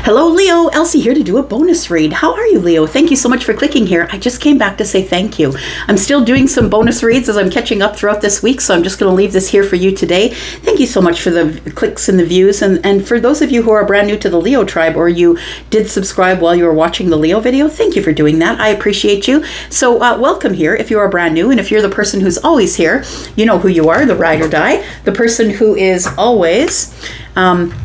Hello, Leo. Elsie here to do a bonus read. How are you, Leo? Thank you so much for clicking here. I just came back to say thank you. I'm still doing some bonus reads as I'm catching up throughout this week, so I'm just going to leave this here for you today. Thank you so much for the clicks and the views. And for those of you who are brand new to the Leo tribe, or you did subscribe while you were watching the Leo video, thank you for doing that. I appreciate you. So welcome here if you are brand new. And if you're the person who's always here, you know who you are, the ride or die, the person who is always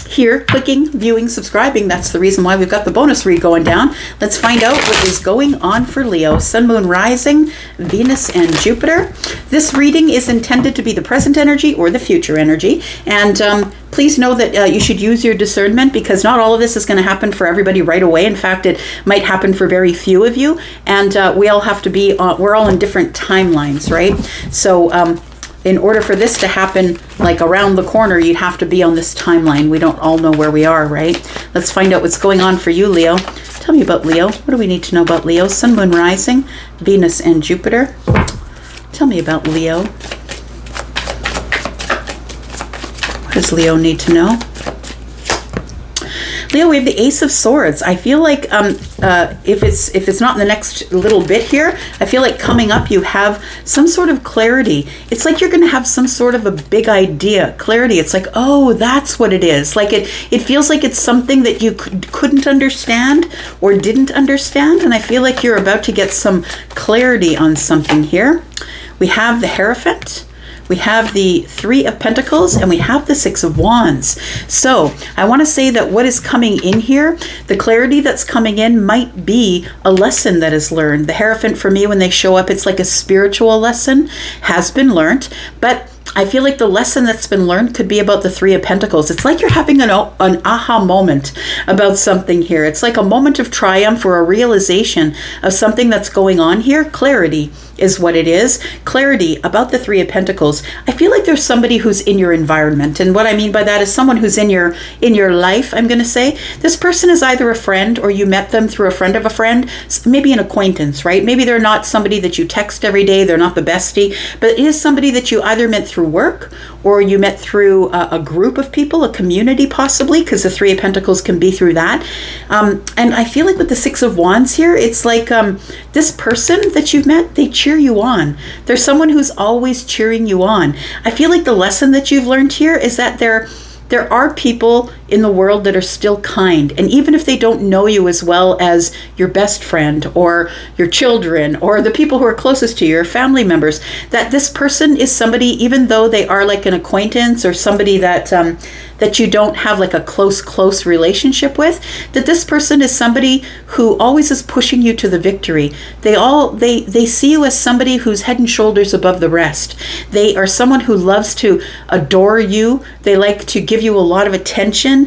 here, clicking, viewing, subscribing. That's the reason why we've got the bonus read going down. Let's find out what is going on for Leo. Sun, Moon, Rising, Venus, and Jupiter. This reading is intended to be the present energy or the future energy. And please know that you should use your discernment, because not all of this is going to happen for everybody right away. In fact, it might happen for very few of you. And we all have to be, we're all in different timelines, right? So, in order for this to happen, like around the corner, you'd have to be on this timeline. We don't all know where we are, right? Let's find out what's going on for you, Leo. Tell me about Leo. What do we need to know about Leo? Sun, Moon, Rising, Venus, and Jupiter. Tell me about Leo. What does Leo need to know? Leo, we have the Ace of Swords. I feel like if it's not in the next little bit here, I feel like coming up you have some sort of clarity. It's like you're going to have some sort of a big idea, clarity. It's like, oh, that's what it is. Like it feels like it's something that you couldn't understand or didn't understand, and I feel like you're about to get some clarity on something here. We have the Hierophant. We have the Three of Pentacles, and we have the Six of Wands. So I want to say that what is coming in here, the clarity that's coming in might be a lesson that is learned. The Hierophant, for me, when they show up, it's like a spiritual lesson, has been learned, but I feel like the lesson that's been learned could be about the Three of Pentacles. It's like you're having an aha moment about something here. It's like a moment of triumph or a realization of something that's going on here. Clarity is what it is. Clarity about the Three of Pentacles. I feel like there's somebody who's in your environment. And what I mean by that is someone who's in your life, I'm going to say. This person is either a friend, or you met them through a friend of a friend, maybe an acquaintance, right? Maybe they're not somebody that you text every day. They're not the bestie, but it is somebody that you either met through work, or you met through a group of people, a community possibly, because the Three of Pentacles can be through that. And I feel like with the Six of Wands here, it's like this person that you've met, they cheer you on. There's someone who's always cheering you on. I feel like the lesson that you've learned here is that there are people in the world that are still kind. And even if they don't know you as well as your best friend or your children or the people who are closest to you, your family members, that this person is somebody, even though they are like an acquaintance or somebody that you don't have like a close relationship with, that this person is somebody who always is pushing you to the victory. They see you as somebody who's head and shoulders above the rest. They are someone who loves to adore you. They like to give you a lot of attention.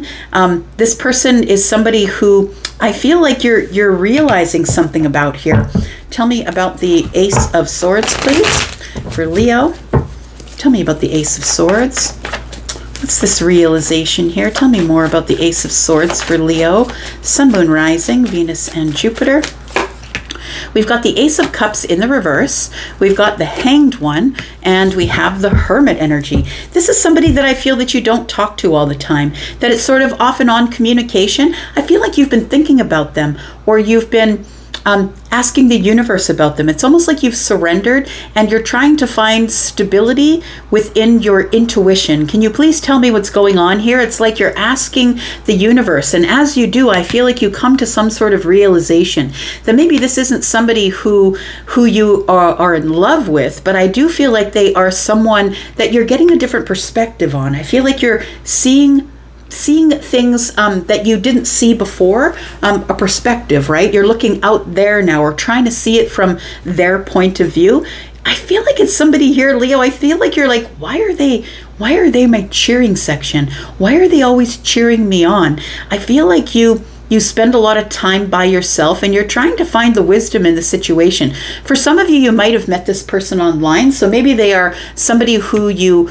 This person is somebody who I feel like you're realizing something about here. Tell me about the Ace of Swords, please, for Leo. Tell me about the Ace of Swords. What's this realization here? Tell me more about the Ace of Swords for Leo. Sun, Moon, Rising, Venus, and Jupiter. We've got the Ace of Cups in the reverse. We've got the Hanged One, and we have the Hermit energy. This is somebody that I feel that you don't talk to all the time, that it's sort of off and on communication. I feel like you've been thinking about them, or you've been asking the universe about them. It's almost like you've surrendered and you're trying to find stability within your intuition. Can you please tell me what's going on here? It's like you're asking the universe, and as you do, I feel like you come to some sort of realization that maybe this isn't somebody who you are in love with, but I do feel like they are someone that you're getting a different perspective on. I feel like you're seeing things that you didn't see before, a perspective, right? You're looking out there now, or trying to see it from their point of view. I feel like it's somebody here, Leo. I feel like you're like, why are they my cheering section? Why are they always cheering me on? I feel like you spend a lot of time by yourself, and you're trying to find the wisdom in the situation. For some of you, you might have met this person online, so maybe they are somebody who you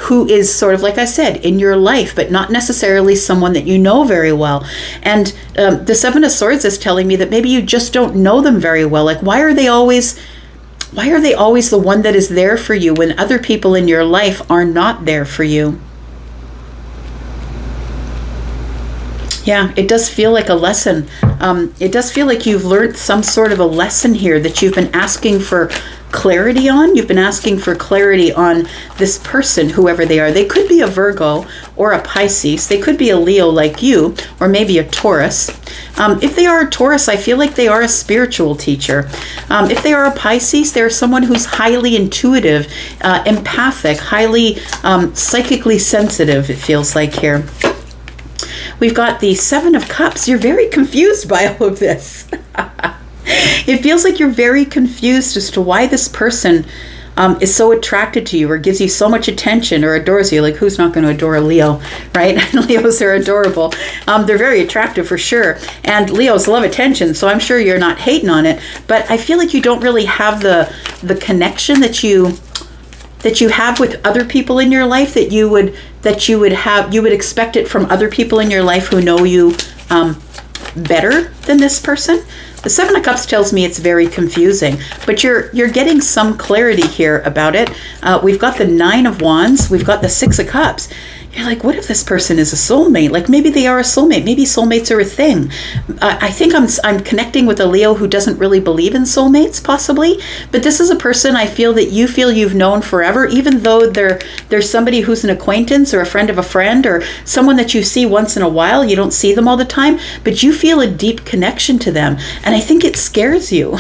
who is sort of, like I said, in your life, but not necessarily someone that you know very well. And the Seven of Swords is telling me that maybe you just don't know them very well. Like, why are they always the one that is there for you when other people in your life are not there for you? Yeah, it does feel like a lesson. It does feel like you've learned some sort of a lesson here that you've been asking for clarity on. You've been asking for clarity on this person, whoever they are. They could be a Virgo or a Pisces. They could be a Leo like you, or maybe a Taurus. If they are a Taurus, I feel like they are a spiritual teacher. If they are a Pisces, they're someone who's highly intuitive, empathic, highly psychically sensitive, it feels like here. We've got the Seven of Cups. You're very confused by all of this. It feels like you're very confused as to why this person is so attracted to you or gives you so much attention or adores you. Like, who's not going to adore a Leo, right? Leos are adorable. They're very attractive for sure. And Leos love attention, so I'm sure you're not hating on it. But I feel like you don't really have the connection that you have with other people in your life that you would expect it from other people in your life who know you better than this person. The Seven of Cups tells me it's very confusing, but you're getting some clarity here about it. We've got the Nine of Wands. We've got the Six of Cups. You're like, what if this person is a soulmate? Like, maybe they are a soulmate. Maybe soulmates are a thing. I think I'm connecting with a Leo who doesn't really believe in soulmates, possibly. But this is a person I feel that you feel you've known forever, even though they're somebody who's an acquaintance or a friend of a friend or someone that you see once in a while. You don't see them all the time, but you feel a deep connection to them. And I think it scares you.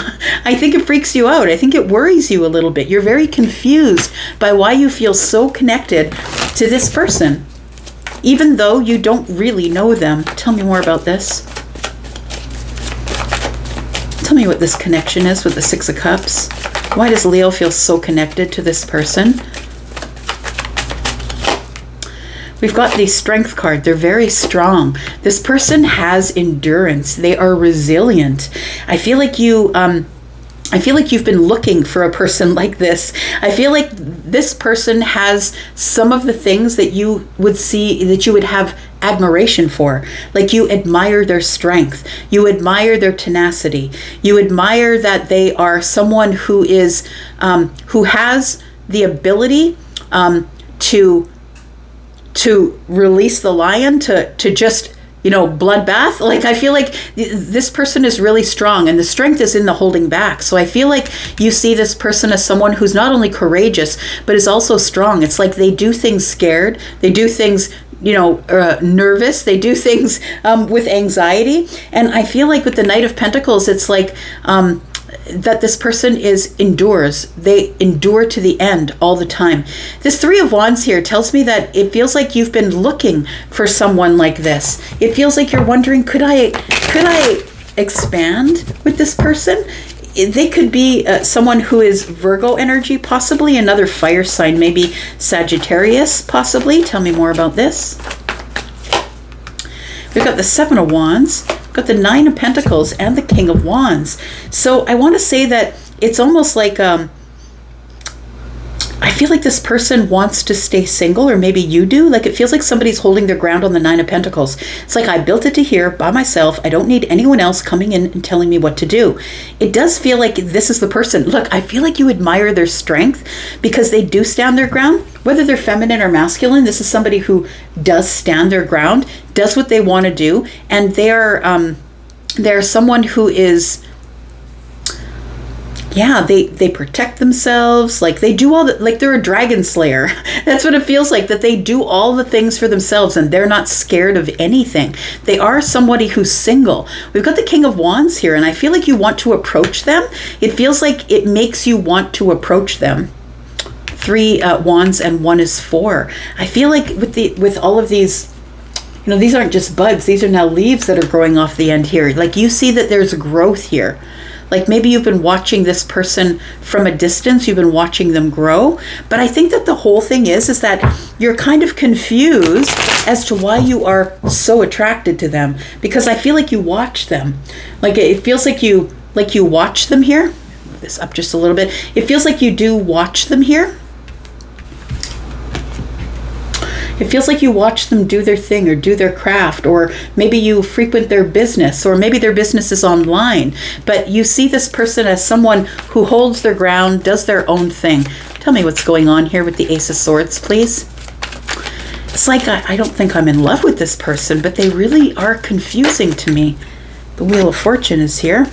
I think it freaks you out. I think it worries you a little bit. You're very confused by why you feel so connected to this person, even though you don't really know them. Tell me more about this. Tell me what this connection is with the Six of Cups. Why does Leo feel so connected to this person? We've got the Strength card. They're very strong. This person has endurance. They are resilient. I feel like you've been looking for a person like this. I feel like this person has some of the things that you would see, that you would have admiration for. Like, you admire their strength. You admire their tenacity. You admire that they are someone who has the ability to release the lion, to just, bloodbath. Like, I feel like this person is really strong, and the strength is in the holding back. So I feel like you see this person as someone who's not only courageous, but is also strong. It's like they do things scared. They do things, nervous. They do things with anxiety. And I feel like with the Knight of Pentacles, it's like that this person endures. They endure to the end all the time. This Three of Wands here tells me that it feels like you've been looking for someone like this. It feels like you're wondering, could I expand with this person? They could be someone who is Virgo energy, possibly another fire sign, maybe Sagittarius, possibly. Tell me more about this. We've got the Seven of Wands, got the Nine of Pentacles, and the King of Wands. So I want to say that it's almost like I feel like this person wants to stay single, or maybe you do. Like, it feels like somebody's holding their ground on the Nine of Pentacles. It's like, I built it to here by myself. I don't need anyone else coming in and telling me what to do. It does feel like this is the person. Look, I feel like you admire their strength because they do stand their ground. Whether they're feminine or masculine, this is somebody who does stand their ground, does what they want to do, and they're someone who is, they protect themselves. Like, they do like they're a dragon slayer. That's what it feels like, that they do all the things for themselves and they're not scared of anything. They are somebody who's single. We've got the King of Wands here, and I feel like you want to approach them. It feels like it makes you want to approach them. Three wands and one is four. I feel like with all of these, these aren't just buds. These are now leaves that are growing off the end here. Like, you see that there's growth here. Like, maybe you've been watching this person from a distance. You've been watching them grow. But I think that the whole thing is that you're kind of confused as to why you are so attracted to them. Because I feel like you watch them. Like, it feels like you watch them here. Move this up just a little bit. It feels like you do watch them here. It feels like you watch them do their thing or do their craft, or maybe you frequent their business, or maybe their business is online. But you see this person as someone who holds their ground, does their own thing. Tell me what's going on here with the Ace of Swords, please. It's like I don't think I'm in love with this person, but they really are confusing to me. The Wheel of Fortune is here.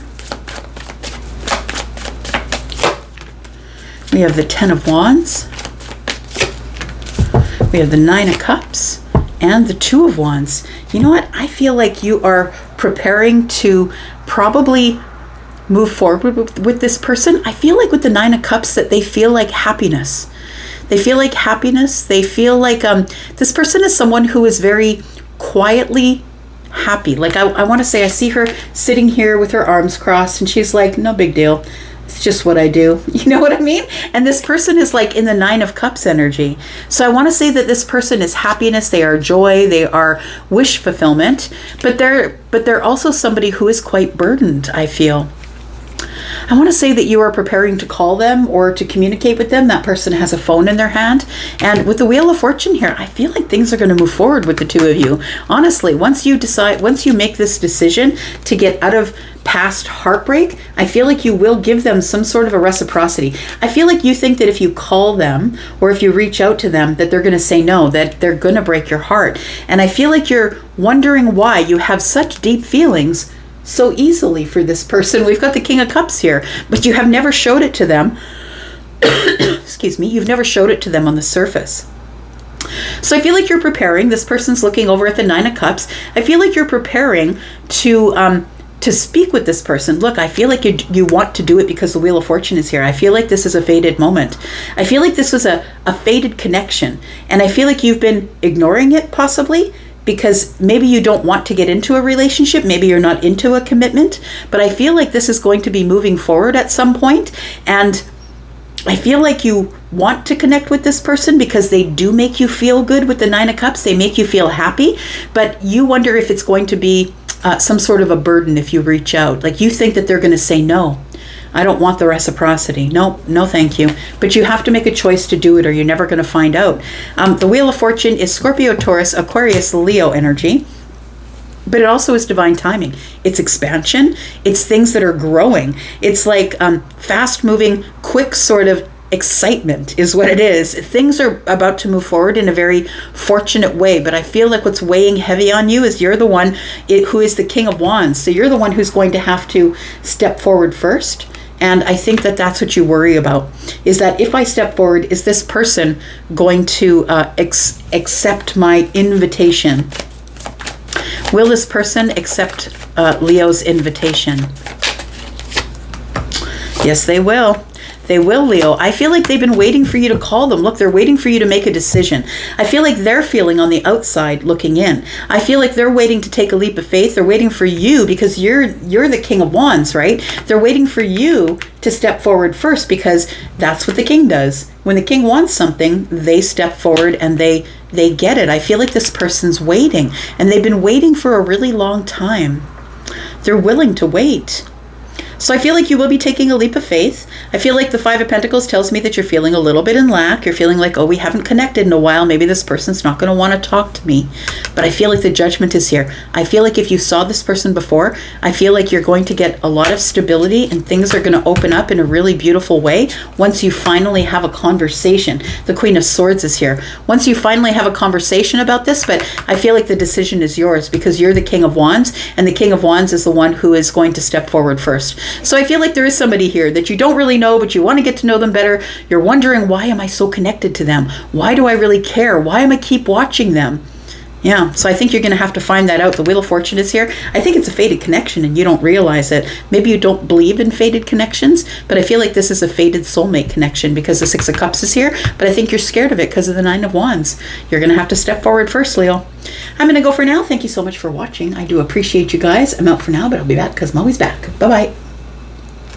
We have the Ten of Wands. We have the Nine of Cups and the Two of Wands. You know what? I feel like you are preparing to probably move forward with this person. I feel like with the Nine of Cups that they feel like happiness. They feel like happiness. They feel like this person is someone who is very quietly happy. Like I want to say, I see her sitting here with her arms crossed and she's like, no big deal. It's just what I do. You know what I mean? And this person is like in the Nine of Cups energy. So I want to say that this person is happiness. They are joy. They are wish fulfillment. But they're also somebody who is quite burdened, I feel. I want to say that you are preparing to call them or to communicate with them. That person has a phone in their hand. And with the Wheel of Fortune here, I feel like things are going to move forward with the two of you. Honestly, once you make this decision to get out of past heartbreak, I feel like you will give them some sort of a reciprocity. I feel like you think that if you call them or if you reach out to them, that they're going to say no, that they're going to break your heart. And I feel like you're wondering why you have such deep feelings so easily for this person. We've got the King of Cups here, but you have never showed it to them. Excuse me. You've never showed it to them on the surface. So I feel like you're preparing. This person's looking over at the Nine of Cups. I feel like you're preparing to speak with this person. Look, I feel like you want to do it because the Wheel of Fortune is here. I feel like this is a fated moment. I feel like this was a fated connection. And I feel like you've been ignoring it possibly, because maybe you don't want to get into a relationship, maybe you're not into a commitment, but I feel like this is going to be moving forward at some point, and I feel like you want to connect with this person because they do make you feel good with the Nine of Cups, they make you feel happy, but you wonder if it's going to be some sort of a burden if you reach out. Like you think that they're going to say no. I don't want the reciprocity. No, thank you. But you have to make a choice to do it or you're never going to find out. The Wheel of Fortune is Scorpio, Taurus, Aquarius, Leo energy. But it also is divine timing. It's expansion. It's things that are growing. It's like fast moving, quick sort of excitement is what it is. Things are about to move forward in a very fortunate way. But I feel like what's weighing heavy on you is you're the one who is the King of Wands. So you're the one who's going to have to step forward first. And I think that that's what you worry about, is that if I step forward, is this person going to accept my invitation? Will this person accept Leo's invitation? Yes, they will. They will, Leo. I feel like they've been waiting for you to call them. Look, they're waiting for you to make a decision. I feel like they're feeling on the outside looking in. I feel like they're waiting to take a leap of faith. They're waiting for you because you're the King of Wands, right? They're waiting for you to step forward first because that's what the king does. When the king wants something, they step forward and they get it. I feel like this person's waiting, and they've been waiting for a really long time. They're willing to wait. So I feel like you will be taking a leap of faith. I feel like the Five of Pentacles tells me that you're feeling a little bit in lack. You're feeling like, oh, we haven't connected in a while. Maybe this person's not going to want to talk to me. But I feel like the Judgment is here. I feel like if you saw this person before, I feel like you're going to get a lot of stability and things are going to open up in a really beautiful way once you finally have a conversation. The Queen of Swords is here. Once you finally have a conversation about this, but I feel like the decision is yours because you're the King of Wands, and the King of Wands is the one who is going to step forward first. So I feel like there is somebody here that you don't really know, but you want to get to know them better. You're wondering, why am I so connected to them? Why do I really care? Why am I keep watching them? Yeah, so I think you're going to have to find that out. The Wheel of Fortune is here. I think it's a fated connection and you don't realize it. Maybe you don't believe in fated connections, but I feel like this is a fated soulmate connection because the Six of Cups is here, but I think you're scared of it because of the Nine of Wands. You're going to have to step forward first, Leo. I'm going to go for now. Thank you so much for watching. I do appreciate you guys. I'm out for now, but I'll be back because I'm always back. Bye-bye.